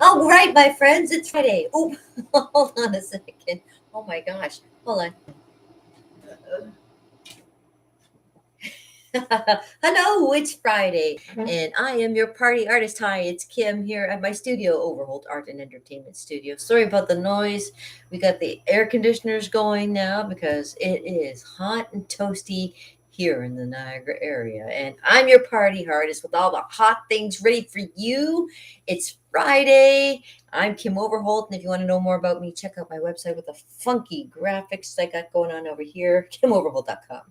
All right, my friends, it's Friday. Oh, hold on a second. Oh my gosh. Hold on. Hello, it's Friday, and I am your party artist. Hi, it's Kim here at my studio, Overholt Art and Entertainment Studio. Sorry about the noise. We got the air conditioners going now because it is hot and toasty here in the Niagara area. And I'm your party artist with all the hot things ready for you. It's Friday. I'm Kim Overholt, and if you want to know more about me, check out my website with the funky graphics I got going on over here, kimoverholt.com.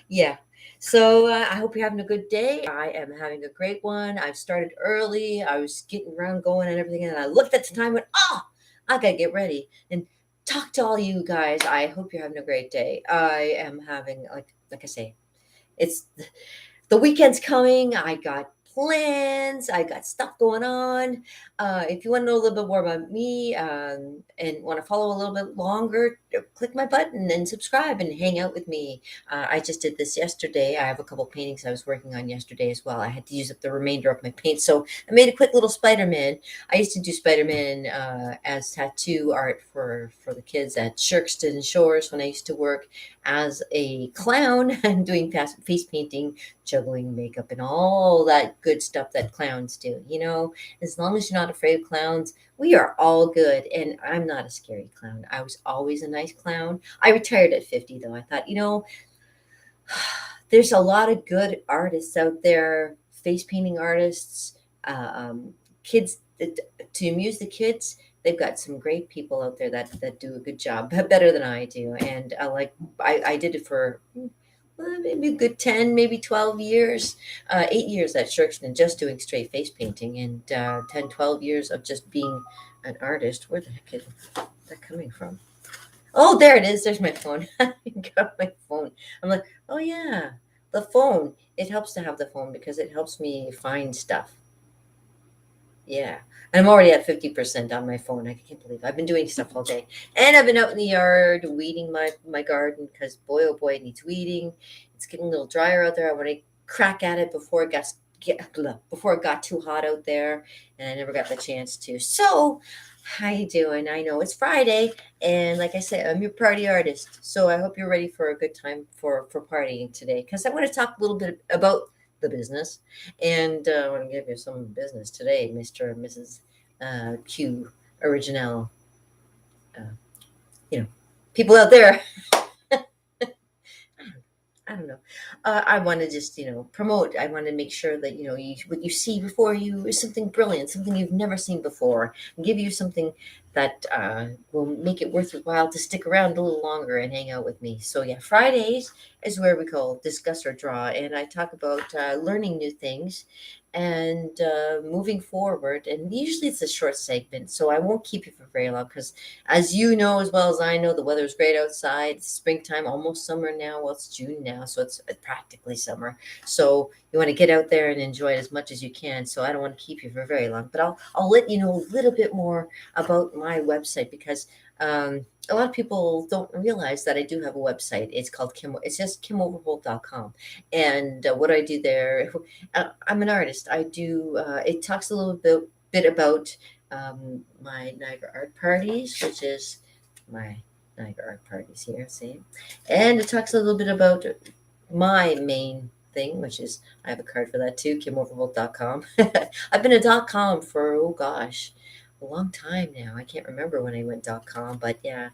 Yeah, so I hope you're having a good day. I am having a great one. I've started early. I was getting around going and everything, and I looked at the time and went, oh, I gotta get ready and talk to all you guys. I hope you're having a great day. I am having like I say, it's the weekend's coming. I got plans. I got stuff going on. If you want to know a little bit more about me and want to follow a little bit longer, click my button and subscribe and hang out with me. I just did this yesterday. I have a couple paintings I was working on yesterday as well. I had to use up the remainder of my paint. So I made a quick little Spider-Man. I used to do Spider-Man as tattoo art for the kids at Shirkston Shores when I used to work as a clown and doing face painting, juggling makeup, and all that good stuff that clowns do. As long as you're not afraid of clowns, we are all good. And I'm not a scary clown. I was always a nice clown. I retired at 50, though. I thought, there's a lot of good artists out there, face painting artists, kids to amuse the kids. They've got some great people out there that do a good job, better than I do. And I did it for maybe a good 10, maybe 12 years, 8 years at Shirkston, just doing straight face painting, and 10, 12 years of just being an artist. Where the heck is that coming from? Oh, there it is. There's my phone. I got my phone. I'm like, oh yeah, the phone. It helps to have the phone because it helps me find stuff. Yeah. And I'm already at 50% on my phone. I can't believe I've been doing stuff all day. And I've been out in the yard weeding my garden because boy, oh boy, it needs weeding. It's getting a little drier out there. I want to crack at it before it got too hot out there. And I never got the chance to. So, how you doing? I know it's Friday. And like I said, I'm your party artist. So I hope you're ready for a good time for partying today. Because I want to talk a little bit about the business. And I want to give you some business today, Mr. and Mrs. Q Original. Uh, you know, people out there. I don't know. I want to just, promote. I want to make sure that, what you see before you is something brilliant, something you've never seen before, and give you something that will make it worth your while to stick around a little longer and hang out with me. So, yeah, Fridays is where we call Discuss or Draw, and I talk about learning new things and moving forward. And usually it's a short segment, so I won't keep you for very long because as you know as well as I know, the weather's great outside. It's springtime, almost summer now. Well, it's June now, so it's practically summer. So you want to get out there and enjoy it as much as you can. So I don't want to keep you for very long, but I'll let you know a little bit more about my website because a lot of people don't realize that I do have a website. It's called It's just kimoverholt.com, and what I do there, I'm an artist. I do. It talks a little bit about my Niagara art parties, which is my Niagara art parties here, see? And it talks a little bit about my main thing, which is I have a card for that too, kimoverholt.com. I've been a .com for, oh gosh, a long time now. I can't remember when I went .com, but yeah,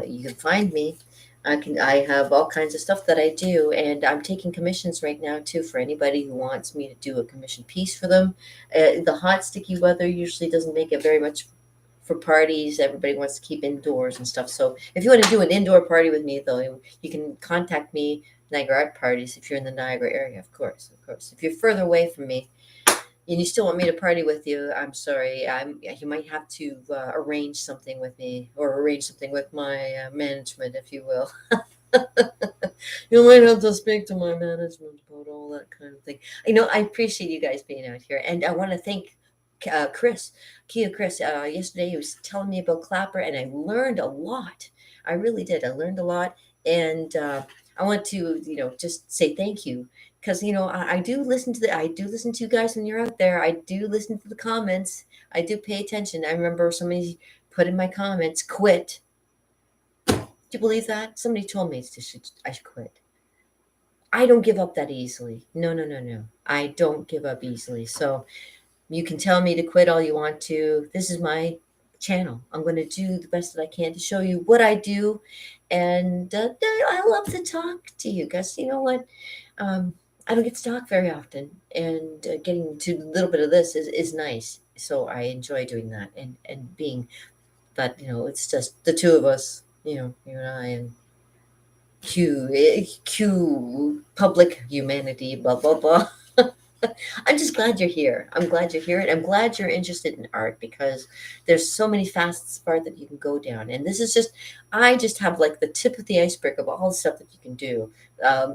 you can find me. I have all kinds of stuff that I do, and I'm taking commissions right now too for anybody who wants me to do a commission piece for them. The hot, sticky weather usually doesn't make it very much for parties. Everybody wants to keep indoors and stuff. So if you want to do an indoor party with me, though, you can contact me, Niagara Art Parties, if you're in the Niagara area, of course, of course. If you're further away from me, and you still want me to party with you, I'm sorry. You might have to arrange something with me or arrange something with my management, if you will. You might have to speak to my management about all that kind of thing. I appreciate you guys being out here, and I want to thank Chris, Chris. Yesterday he was telling me about Clapper, and I learned a lot. I really did. I learned a lot, and I want to, just say thank you because, I do listen to you guys when you're out there. I do listen to the comments. I do pay attention. I remember somebody put in my comments, quit. Do you believe that? Somebody told me I should quit. I don't give up that easily. No, no, no, no. I don't give up easily. So you can tell me to quit all you want to. This is my channel. I'm going to do the best that I can to show you what I do. And I love to talk to you guys. You know what? I don't get to talk very often. And getting to a little bit of this is nice. So I enjoy doing that and being that, it's just the two of us, you and I, and Q public humanity, blah, blah, blah. I'm just glad you're here. I'm glad you're here, and I'm glad you're interested in art because there's so many facets of art that you can go down. And this is I just have like the tip of the iceberg of all the stuff that you can do.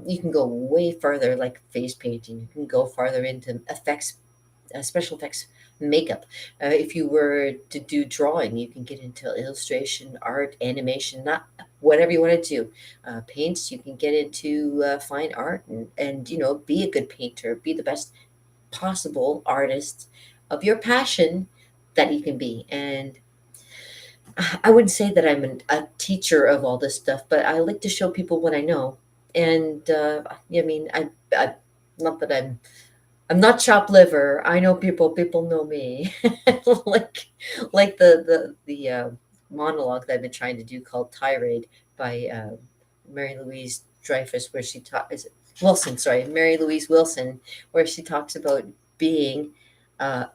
You can go way further, like face painting. You can go farther into effects, special effects, makeup. If you were to do drawing, you can get into illustration, art, animation, not whatever you want to do. Paints, you can get into fine art and be a good painter, be the best possible artist of your passion that you can be. And I wouldn't say that I'm a teacher of all this stuff, but I like to show people what I know. And I mean, I not that I'm not chopped liver. I know people. People know me. like like the monologue that I've been trying to do called Tirade by Mary Louise Dreyfus, where she talks Wilson. Sorry, Mary Louise Wilson, where she talks about being uh,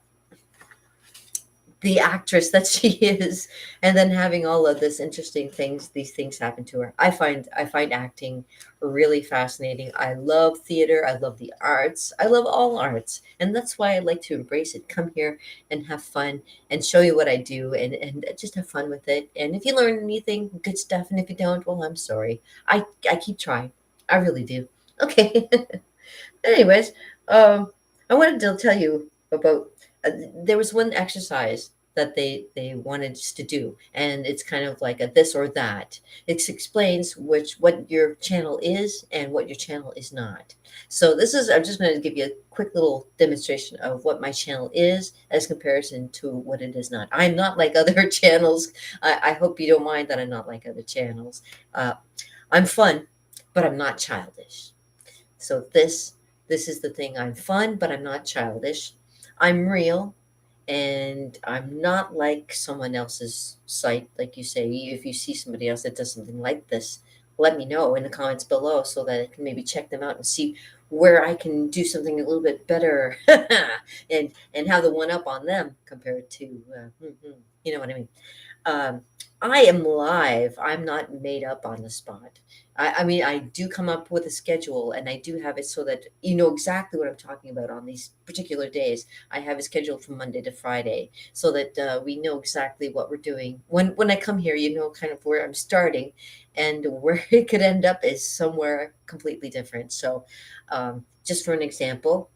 the actress that she is, and then having all of this interesting things, these things happen to her. I find acting really fascinating. I love theater. I love the arts. I love all arts, and that's why I like to embrace it. Come here and have fun and show you what I do, and just have fun with it. And if you learn anything, good stuff. And if you don't, well, I'm sorry. I keep trying. I really do. Okay. Anyways, I wanted to tell you about. There was one exercise that they wanted us to do, and it's kind of like a this or that. It explains what your channel is and what your channel is not. So this is. I'm just going to give you a quick little demonstration of what my channel is as comparison to what it is not. I'm not like other channels. I hope you don't mind that I'm not like other channels. Uh, I'm fun, but I'm not childish. So this is the thing. I'm fun, but I'm not childish. I'm real, and I'm not like someone else's site. Like you say, if you see somebody else that does something like this, let me know in the comments below so that I can maybe check them out and see where I can do something a little bit better and have the one up on them compared to you know what I mean. Um, I am live. I'm not made up on the spot. I mean, I do come up with a schedule and I do have it so that you know exactly what I'm talking about on these particular days. I have a schedule from Monday to Friday so that we know exactly what we're doing. When I come here, you know kind of where I'm starting and where it could end up is somewhere completely different. So, just for an example,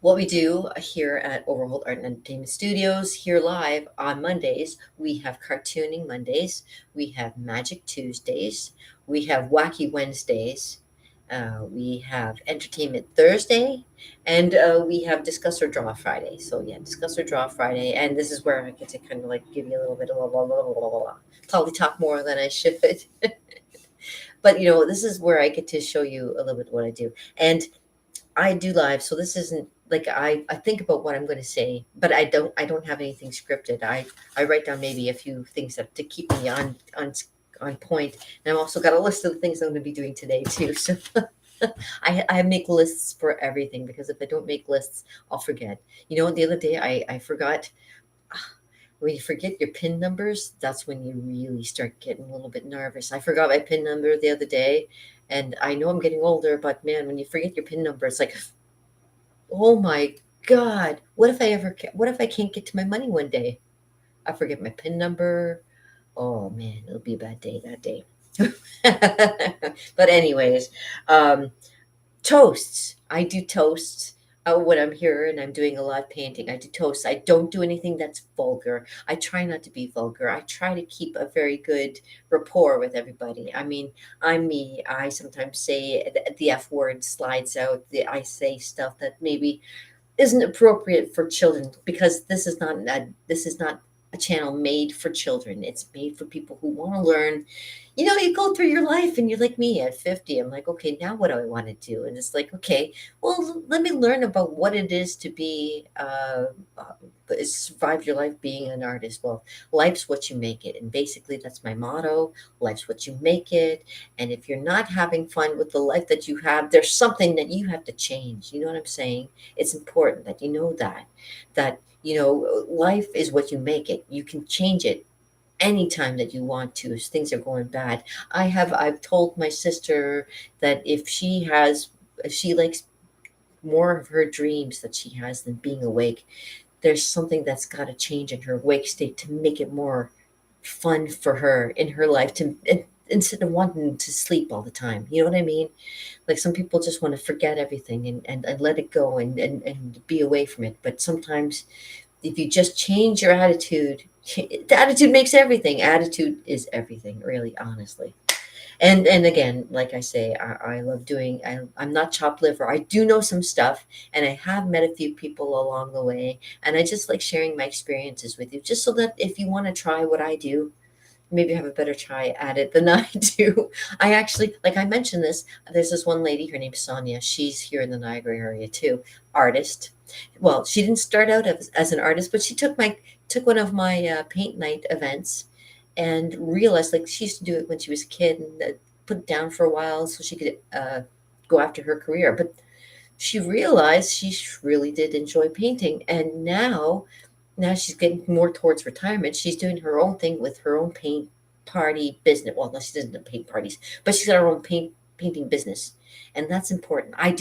what we do here at Overholt Art and Entertainment Studios, here live on Mondays, we have Cartooning Mondays, we have Magic Tuesdays, we have Wacky Wednesdays, we have Entertainment Thursday, and we have Discuss or Draw Friday. So, yeah, Discuss or Draw Friday. And this is where I get to kind of like give you a little bit of blah, blah, blah, blah, blah, blah. Probably talk more than I should. But, this is where I get to show you a little bit what I do. And I do live, so this isn't like I think about what I'm going to say, but I don't have anything scripted. I write down maybe a few things that to keep me on point, and I've also got a list of the things I'm going to be doing today too. So I make lists for everything because if I don't make lists, I'll forget. The other day I forgot. When you forget your pin numbers, that's when you really start getting a little bit nervous. I forgot my pin number the other day, and I know I'm getting older, but man, when you forget your pin number, it's like, oh my God, what if I can't get to my money one day? I forget my PIN number. Oh man, it'll be a bad day that day. But anyways, um, toasts. I do toasts. when I'm here and I'm doing a lot of painting, I do toast. I don't do anything that's vulgar. I try not to be vulgar. I try to keep a very good rapport with everybody. I mean, I'm me. I sometimes say the F word slides out. I say stuff that maybe isn't appropriate for children, because this is not a channel made for children. It's made for people who want to learn. You go through your life and you're like me at 50. I'm like, okay, now what do I want to do? And it's like, okay, well, let me learn about what it is to be survive your life being an artist. Well, life's what you make it, and basically that's my motto. Life's what you make it. And if you're not having fun with the life that you have, there's something that you have to change. You know what I'm saying? It's important that you know that life is what you make it. You can change it anytime that you want to if things are going bad. I've told my sister that if she likes more of her dreams that she has than being awake, there's something that's got to change in her awake state to make it more fun for her in her life, instead of wanting to sleep all the time. You know what I mean? Like, some people just want to forget everything and let it go and be away from it. But sometimes if you just change your attitude, the attitude makes everything. Attitude is everything, really, honestly. And again, like I say, I love doing. I'm not chopped liver. I do know some stuff, and I have met a few people along the way, and I just like sharing my experiences with you, just so that if you want to try what I do, maybe have a better try at it than I do. I actually, like I mentioned this, there's this one lady, her name's Sonia. She's here in the Niagara area too, artist. Well, she didn't start out as an artist, but she took one of my paint night events and realized, like, she used to do it when she was a kid, and put it down for a while so she could go after her career. But she realized she really did enjoy painting, and now she's getting more towards retirement. She's doing her own thing with her own paint party business. Well, no, she doesn't do paint parties, but she's got her own painting business, and that's important. I've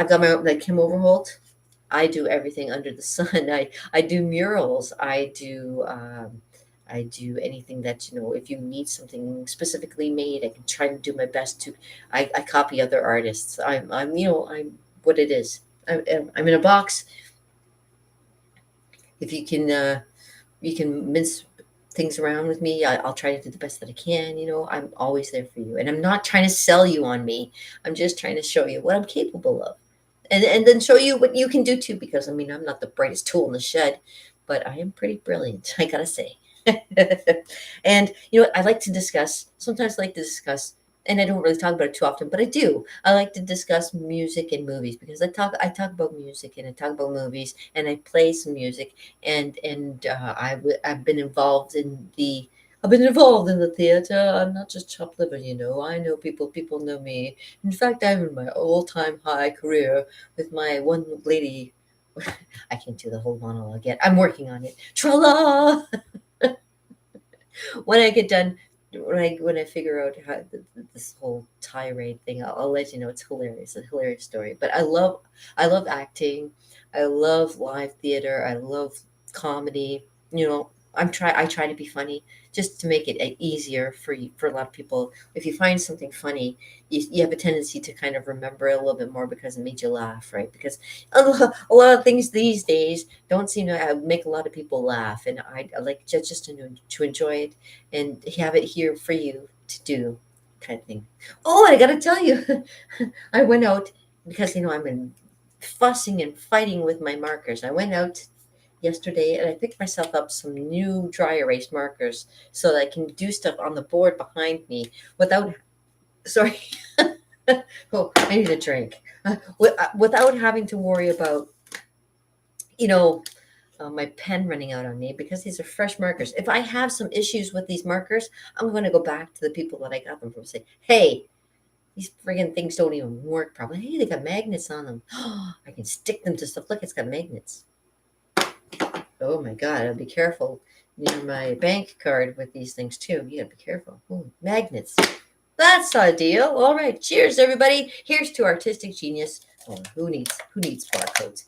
got my own, like Kim Overholt. I do everything under the sun. I do murals. I do anything that, if you need something specifically made, I can try to do my best to. I copy other artists. I'm what it is. I'm in a box. If you can mince things around with me, I'll try to do the best that I can. I'm always there for you, and I'm not trying to sell you on me. I'm just trying to show you what I'm capable of, and then show you what you can do too. Because, I mean, I'm not the brightest tool in the shed, but I am pretty brilliant, I gotta say. And I like to discuss. Sometimes I like to discuss, and I don't really talk about it too often, but I do. I like to discuss music and movies, because I talk about music and I talk about movies, and I play some music, and I've been involved in the. I've been involved in the theater. I'm not just chopped liver, I know people. People know me. In fact, I'm in my all-time high career with my one lady. I can't do the whole monologue yet. I'm working on it. Tra-la! When I get done, when I figure out how this whole tirade thing, I'll let you know. It's hilarious, a hilarious story. But I love acting. I love live theater. I love comedy. I try to be funny, just to make it easier for you, for a lot of people. If you find something funny, you have a tendency to kind of remember it a little bit more because it made you laugh, right? Because a lot of things these days don't seem to make a lot of people laugh, and I like just to enjoy it and have it here for you to do, kind of thing. Oh, I gotta tell you, I went out because I've been fussing and fighting with my markers. I went out yesterday and I picked myself up some new dry erase markers so that I can do stuff on the board behind me without. Sorry. Oh, I need a drink. Without having to worry about, you know, my pen running out on me, because these are fresh markers. If I have some issues with these markers, I'm going to go back to the people that I got them from and say, hey, these friggin' things don't even work properly. Hey, they got magnets on them. I can stick them to stuff. Look, it's got magnets. Oh my God, I'll be careful near my bank card with these things too. You gotta be careful. Ooh, magnets. That's a deal. All right. Cheers, everybody. Here's to artistic genius. Oh, who needs barcodes?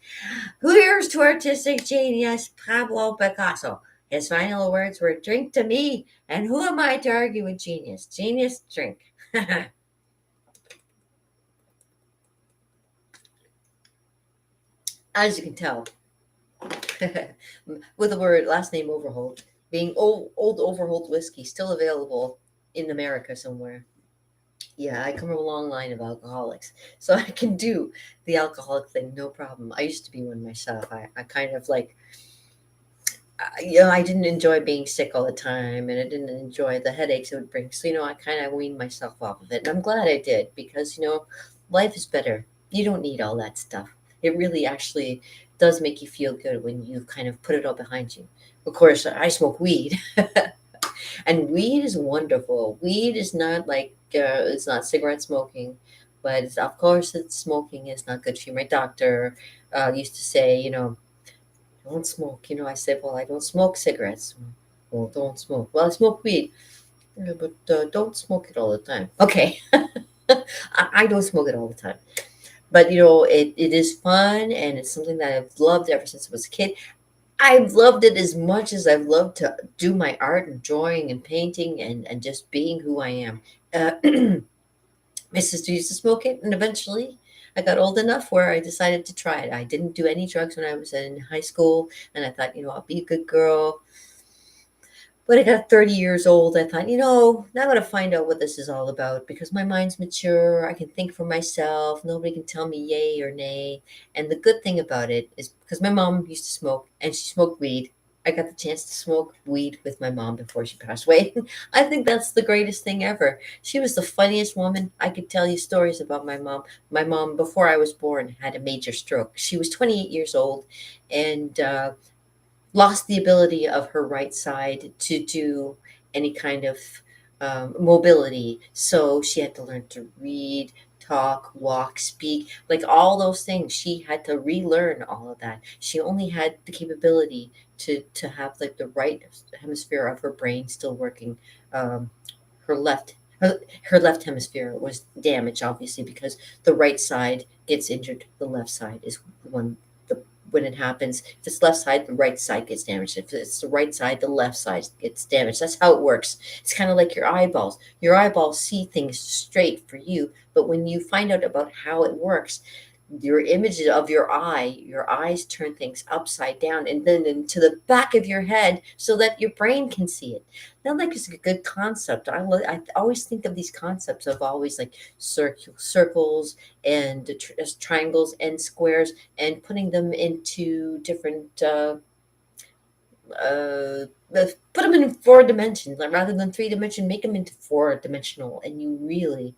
Here's to artistic genius Pablo Picasso. His final words were, "Drink to me, and who am I to argue with genius? Genius, drink." As you can tell, with the word last name Overholt, being old Overholt whiskey still available in America somewhere. Yeah, I come from a long line of alcoholics, so I can do the alcoholic thing, no problem. I used to be one myself. I kind of like, I didn't enjoy being sick all the time, and I didn't enjoy the headaches it would bring. So, I kind of weaned myself off of it, and I'm glad I did because, life is better. You don't need all that stuff. It really actually does make you feel good when you kind of put it all behind you. Of course, I smoke weed, and weed is wonderful. Weed is not like it's not cigarette smoking, but of course, it's smoking is not good for you. My doctor used to say, don't smoke. I said, well, I don't smoke cigarettes. Well, don't smoke. Well, I smoke weed. Yeah, but don't smoke it all the time. Okay. I don't smoke it all the time. But, it is fun and it's something that I've loved ever since I was a kid. I've loved it as much as I've loved to do my art and drawing and painting and just being who I am. Uh, my sister used to smoke it, and eventually I got old enough where I decided to try it. I didn't do any drugs when I was in high school, and I thought, I'll be a good girl. When I got 30 years old, I thought, now I'm going to find out what this is all about because my mind's mature. I can think for myself. Nobody can tell me yay or nay. And the good thing about it is because my mom used to smoke and she smoked weed. I got the chance to smoke weed with my mom before she passed away. I think that's the greatest thing ever. She was the funniest woman. I could tell you stories about my mom. My mom, before I was born, had a major stroke. She was 28 years old, and lost the ability of her right side to do any kind of mobility. So she had to learn to read, talk, walk, speak, like all those things. She had to relearn all of that. She only had the capability to have like the right hemisphere of her brain still working. Her left. Her left hemisphere was damaged, obviously, because the right side gets injured. The left side is the one when it happens. If it's left side, the right side gets damaged. If it's the right side, the left side gets damaged. That's how it works. It's kind of like your eyeballs. Your eyeballs see things straight for you, but when you find out about how it works, your image of your eyes turn things upside down and then into the back of your head so that your brain can see it. That like is a good concept. I always think of these concepts of always like circles and triangles and squares and putting them into different uh, put them in four dimensions like, rather than three dimension. Make them into four dimensional, and you really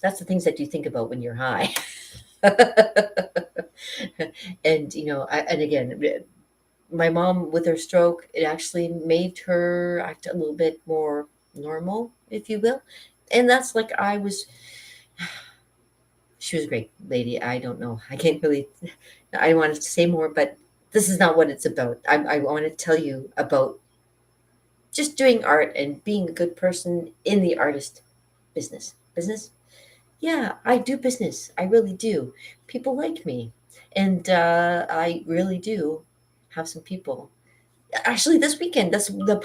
that's the things that you think about when you're high. And and again, my mom with her stroke, it actually made her act a little bit more normal, if you will. And that's like I was she was a great lady. I don't know. I can't really I wanted to say more, but this is not what it's about. I want to tell you about just doing art and being a good person in the artist business. Business? Yeah, I do business. I really do. People like me. And I really do have some people. Actually, this weekend, that's the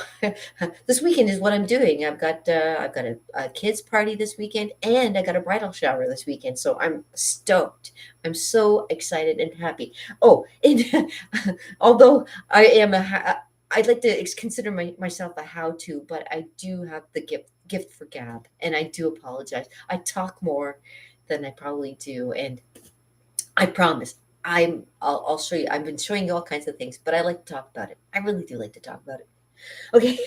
this weekend is what I'm doing. I've got a kids party this weekend, and I got a bridal shower this weekend. So I'm stoked. I'm so excited and happy. Oh, and although I'd like to consider myself a how-to, but I do have the gift for gab, and I do apologize. I talk more than I probably do, and I promise. I'll show you. I've been showing you all kinds of things, but I like to talk about it. I really do like to talk about it. Okay.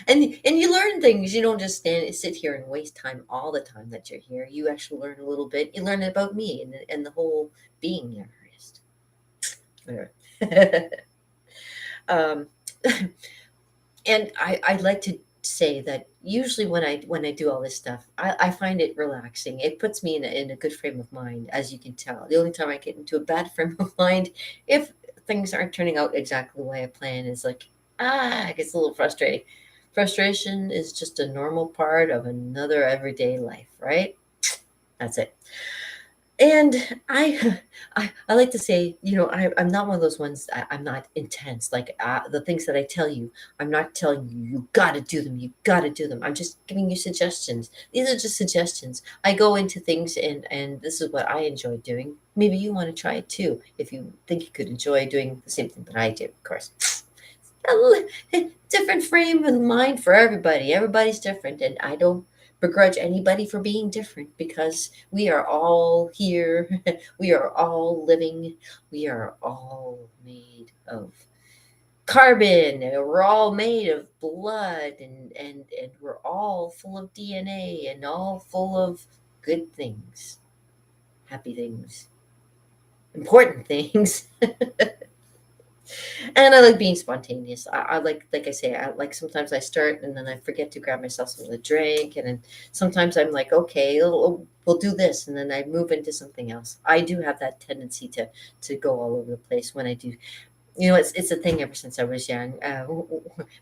And you learn things. You don't just sit here and waste time all the time that you're here. You actually learn a little bit. You learn about me and the whole being an artist. There. um, and I'd like to say that usually when I do all this stuff, I find it relaxing. It puts me in a good frame of mind, as you can tell. The only time I get into a bad frame of mind, if things aren't turning out exactly the way I plan, is like it gets a little frustrating. Frustration is just a normal part of another everyday life, right? That's it. And I like to say, I'm not one of those ones. I'm not intense. Like the things that I tell you, I'm not telling you you got to do them. You got to do them. I'm just giving you suggestions. These are just suggestions. I go into things, and this is what I enjoy doing. Maybe you want to try it too, if you think you could enjoy doing the same thing that I do. Of course, different frame of mind for everybody. Everybody's different, and I don't begrudge anybody for being different because we are all here. We are all living. We are all made of carbon. And we're all made of blood, and we're all full of DNA and all full of good things, happy things, important things. And I like being spontaneous. I like I say, I like sometimes I start and then I forget to grab myself something to drink, and then sometimes I'm like, okay, we'll do this, and then I move into something else. I do have that tendency to go all over the place when I do. It's a thing ever since I was young.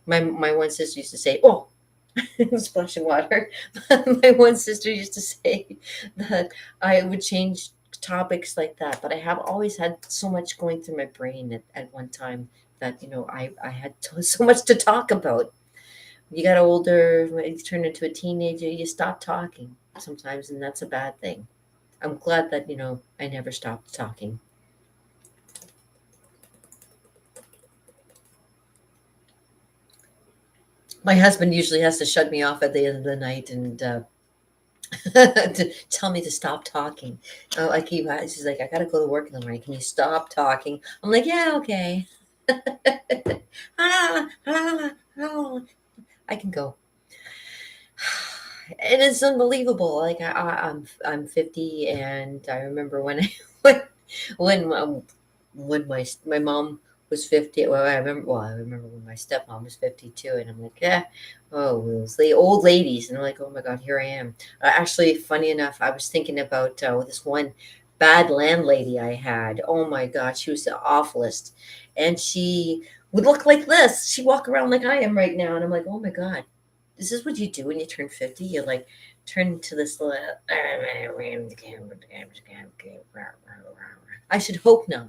My one sister used to say, "Oh." Splashing water. My one sister used to say that I would change topics like that, but I have always had so much going through my brain at one time that I had so much to talk about. You got older, when you turn into a teenager, you stop talking sometimes, and that's a bad thing. I'm glad that I never stopped talking. My husband usually has to shut me off at the end of the night and to tell me to stop talking. She's like, I gotta go to work in the morning. Can you stop talking? I'm like, yeah, okay. Ah, ah, ah. I can go. And it's unbelievable. Like I'm 50, and I remember when when when my mom was 50. Well, I remember when my stepmom was 52, and I'm like, yeah, oh, those old ladies, and I'm like, oh my god, here I am. Actually, funny enough, I was thinking about this one bad landlady I had. Oh my god, she was the awfulest, and she would look like this. She walk around like I am right now, and I'm like, oh my god, this is what you do when you turn 50. You like turn into this little. I should hope not.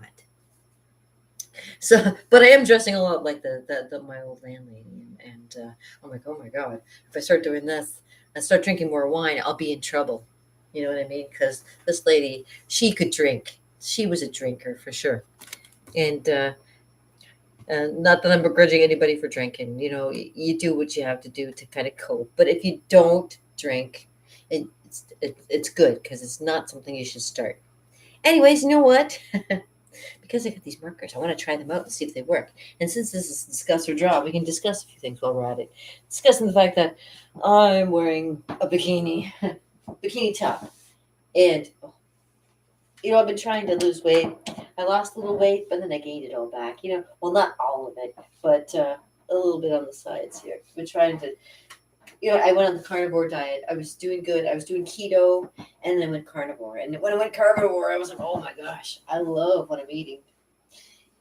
So, but I am dressing a lot like the my old landlady, and I'm like, oh my god, if I start doing this and start drinking more wine, I'll be in trouble. You know what I mean? Because this lady, she could drink. She was a drinker for sure, and not that I'm begrudging anybody for drinking. You do what you have to do to kind of cope. But if you don't drink, it's good because it's not something you should start. Anyways, you know what? Because I got these markers, I want to try them out and see if they work. And since this is discuss or draw, we can discuss a few things while we're at it. Discussing the fact that I'm wearing a bikini, bikini top, and I've been trying to lose weight. I lost a little weight, but then I gained it all back. Well, not all of it, but a little bit on the sides here. I've been trying to, I went on the carnivore diet. I was doing good. I was doing keto, and then went carnivore. And when I went carnivore, I was like, oh my gosh, I love what I'm eating,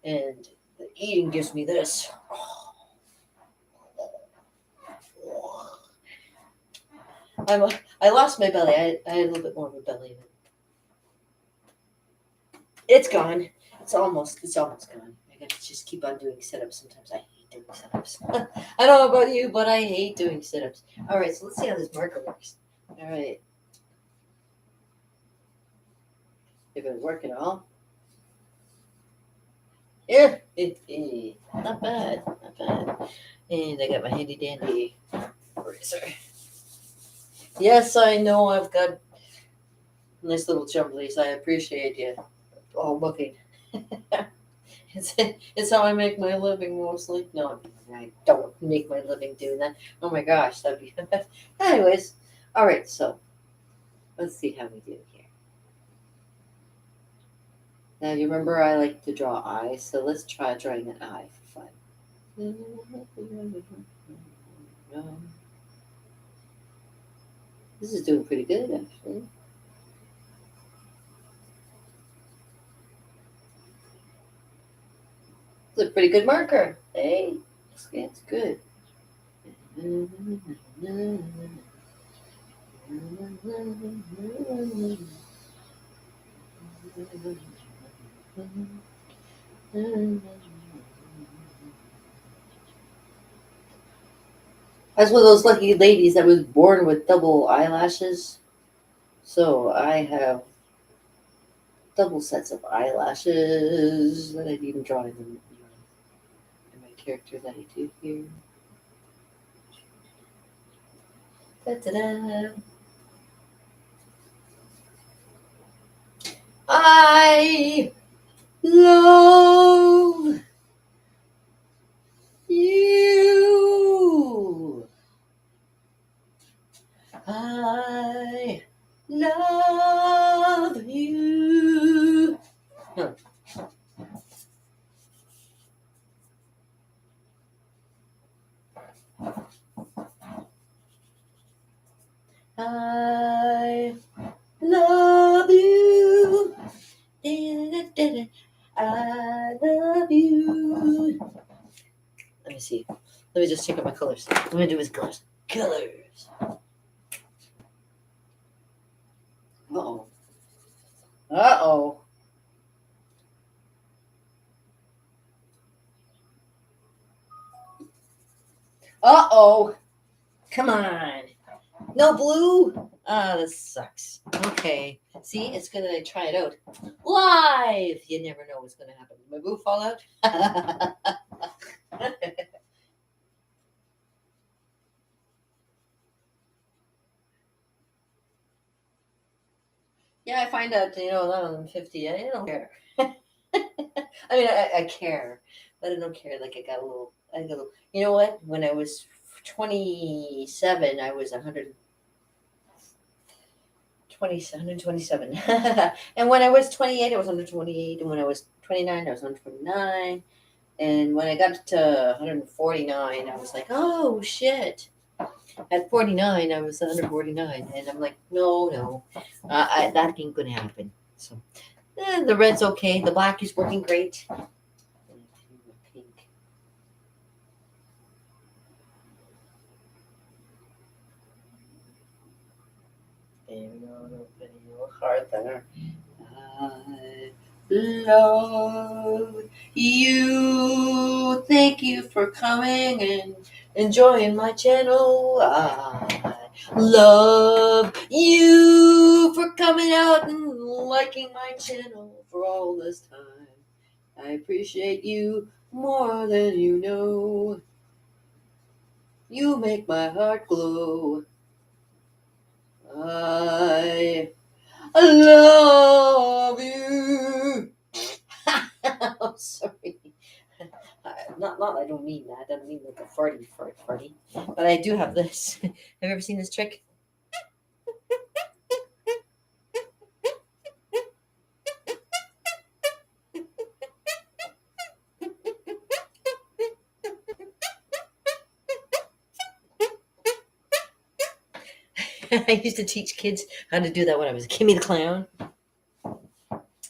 and the eating gives me this. I lost my belly. I had a little bit more of a belly. It's gone. It's almost gone. I got to just keep on doing sit-ups. Sometimes I hate doing sit-ups. I don't know about you, but I hate doing sit-ups. All right, so let's see how this marker works. All right, if it work at all. Yeah, not bad, not bad. And I got my handy dandy razor. Yes, I know I've got nice little jumblies. I appreciate you all looking. It's how I make my living mostly. No, I don't make my living doing that. Oh my gosh, that'd be. Anyways, all right. So let's see how we do here. Now you remember I like to draw eyes, so let's try drawing an eye for fun. This is doing pretty good actually. It's a pretty good marker. Hey, it's good. I was one of those lucky ladies that was born with double eyelashes. So I have double sets of eyelashes that I didn't even draw in my character that I do here. Da-da-da. I love you. I love you. Huh. I love you. Da-da-da-da. I love you. Let me see. Let me just check out my colors. What I'm gonna do is colors. Colors. Uh oh. Uh oh. Uh oh. Come on. No blue? Ah, this sucks. Okay. See, it's good that I try it out. Live! You never know what's going to happen. Did my blue fall out? Yeah, I find out, that I'm 50. I don't care. I mean, I care, but I don't care. Like, I got a little, you know what? When I was 27, I was 127. And when I was 28, I was 128. And when I was 29, I was 129. And when I got to 149, I was like, oh shit. At 49, I was 149. And I'm like, no, no, that ain't going to happen. So the red's okay. The black is working great. Pink. There we go. Open your heart there. I love you. Thank you for coming and enjoying my channel. I love you for coming out and liking my channel for all this time. I appreciate you more than you know. You make my heart glow. I love you. I'm sorry. Not. I don't mean that. I don't mean like a farty. But I do have this. Have you ever seen this trick? I used to teach kids how to do that when I was Kimmy the Clown,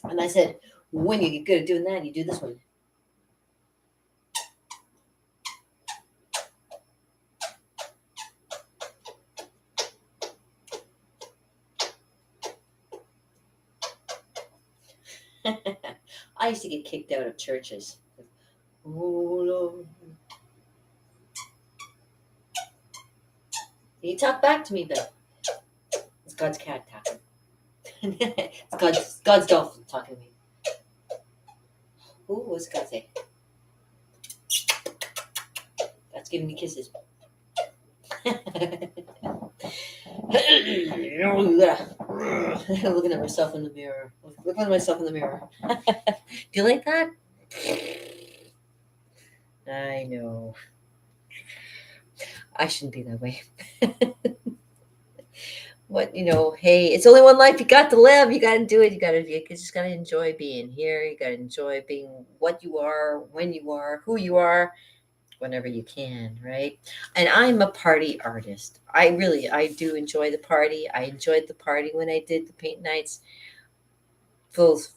and I said, when you get good at doing that, you do this one. I used to get kicked out of churches. Oh Lord, you talk back to me, Bill. It's God's cat talking. It's God's dolphin talking to me. Ooh, what's God say? That's giving me kisses. Looking at myself in the mirror. Looking at myself in the mirror. Do you like that? I know. I shouldn't be that way. What, hey, it's only one life. You got to live. You got to do it. You just got to enjoy being here. You got to enjoy being what you are, when you are, who you are, whenever you can, right? And I'm a party artist. I do enjoy the party. I enjoyed the party when I did the paint nights. Those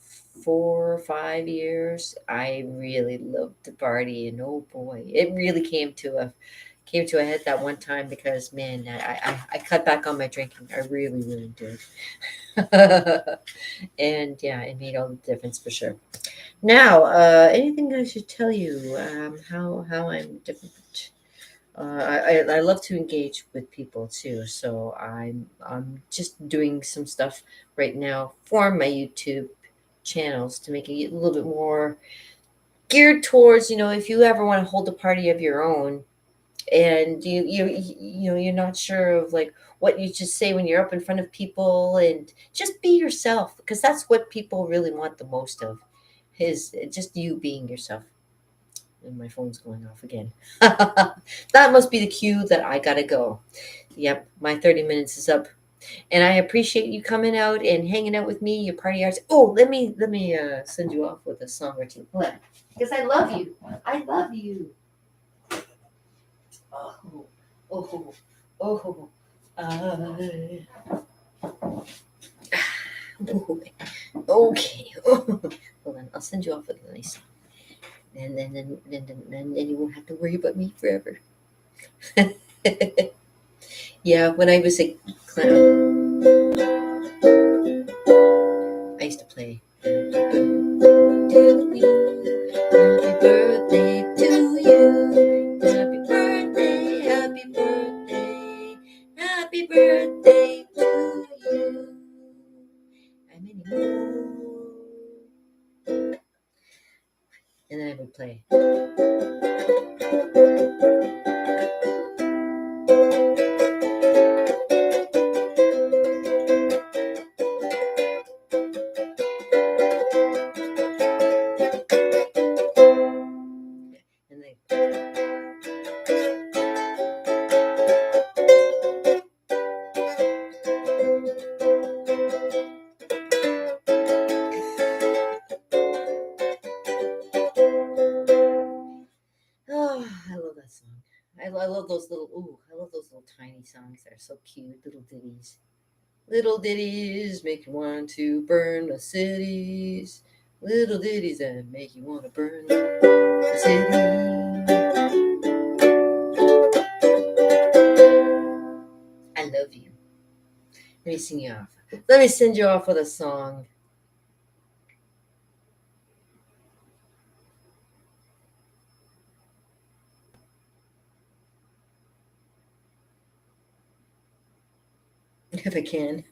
4 or 5 years, I really loved the party. And oh boy, it really came to a came to a head that one time because, man, I cut back on my drinking. I really, really did. And yeah, it made all the difference for sure. Now, anything I should tell you, how I'm different. I love to engage with people too, so I'm just doing some stuff right now for my YouTube channels to make it a little bit more geared towards, if you ever want to hold a party of your own, and you're not sure of like what you should say when you're up in front of people, and just be yourself, because that's what people really want the most of, is just you being yourself. And my phone's going off again. That must be the cue that I gotta go. Yep, my 30 minutes is up. And I appreciate you coming out and hanging out with me, your party arts. Oh, let me send you off with a song or two. Hold on. Because I love you. I love you. Oh, oh, oh. I, oh, okay. Oh. Hold on. I'll send you off with a nice song. And then you won't have to worry about me forever. Yeah, when I was a clown, I used to play. To you, happy birthday to you. Happy birthday, happy birthday, happy birthday to you. And many more. And then I would play. And oh, I love that song. I love those little. Ooh, I love those little tiny songs. They're so cute. Little ditties. Little ditties make you want to burn the cities. Little ditties that make you want to burn the city. I love you. Let me sing you off. Let me send you off with a song. If I can.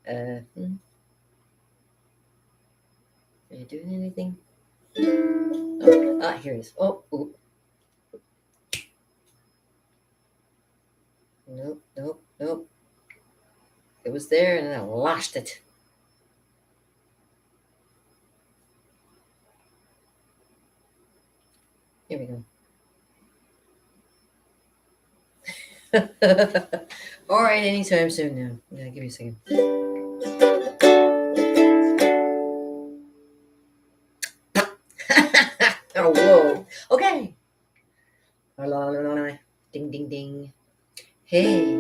Are you doing anything? Oh, here it is. Oh, oh. Nope, nope, nope. It was there and I lost it. Here we go. All right, anytime soon now. Yeah, give me a second. Oh, whoa. Okay. Ding, ding, ding. Hey.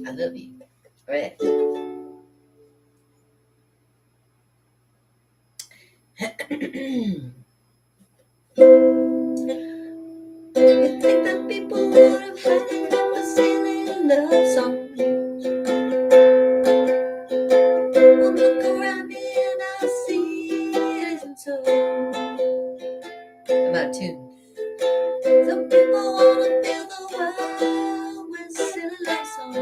I love you. All right. You think that people would have had enough of singing love songs? Well, look around me and I see it isn't so. I'm out of tune. Some people wanna fill the world with silly love songs.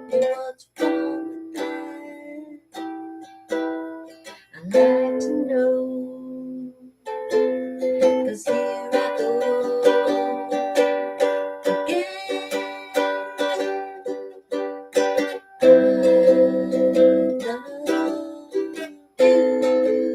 What's wrong with that? I'd like to know. 'Cause here I go again. I love you.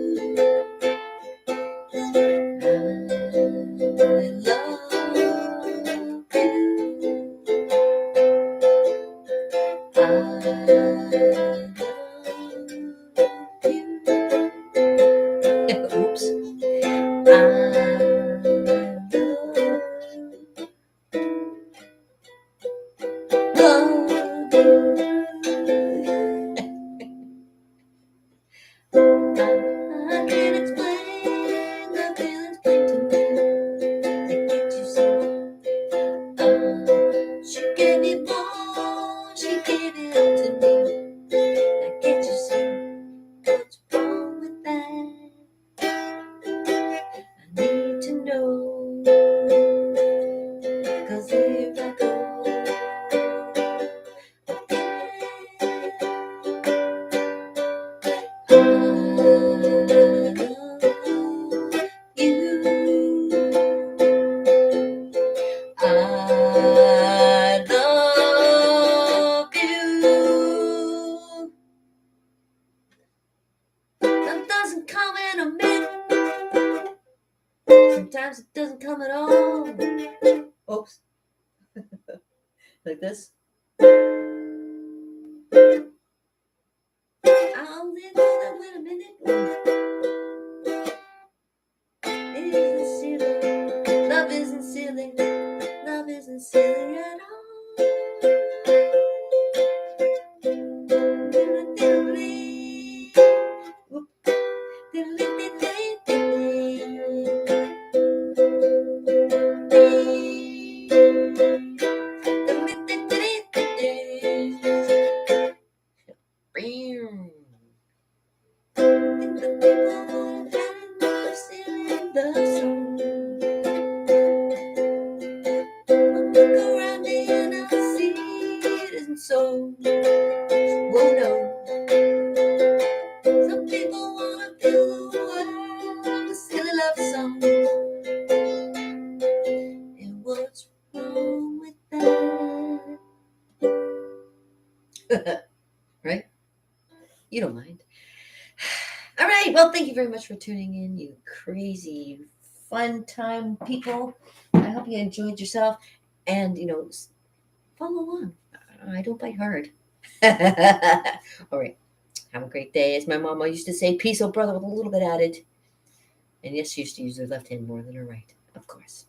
doesn't come in a minute. Sometimes it doesn't come at all. Oops, like this. I'll live that wait a minute. It isn't silly. Love isn't silly. Love isn't silly at all. So, whoa, no. Some people wanna fill the world with silly love songs. And what's wrong with that? Right? You don't mind. All right. Well, thank you very much for tuning in, you crazy fun time people. I hope you enjoyed yourself and, follow along. I don't bite hard. All right. Have a great day. As my mama used to say, peace, oh brother, with a little bit added. And yes, she used to use her left hand more than her right, of course.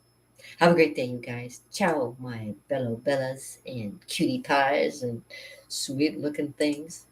Have a great day, you guys. Ciao, my bello bellas and cutie pies and sweet looking things.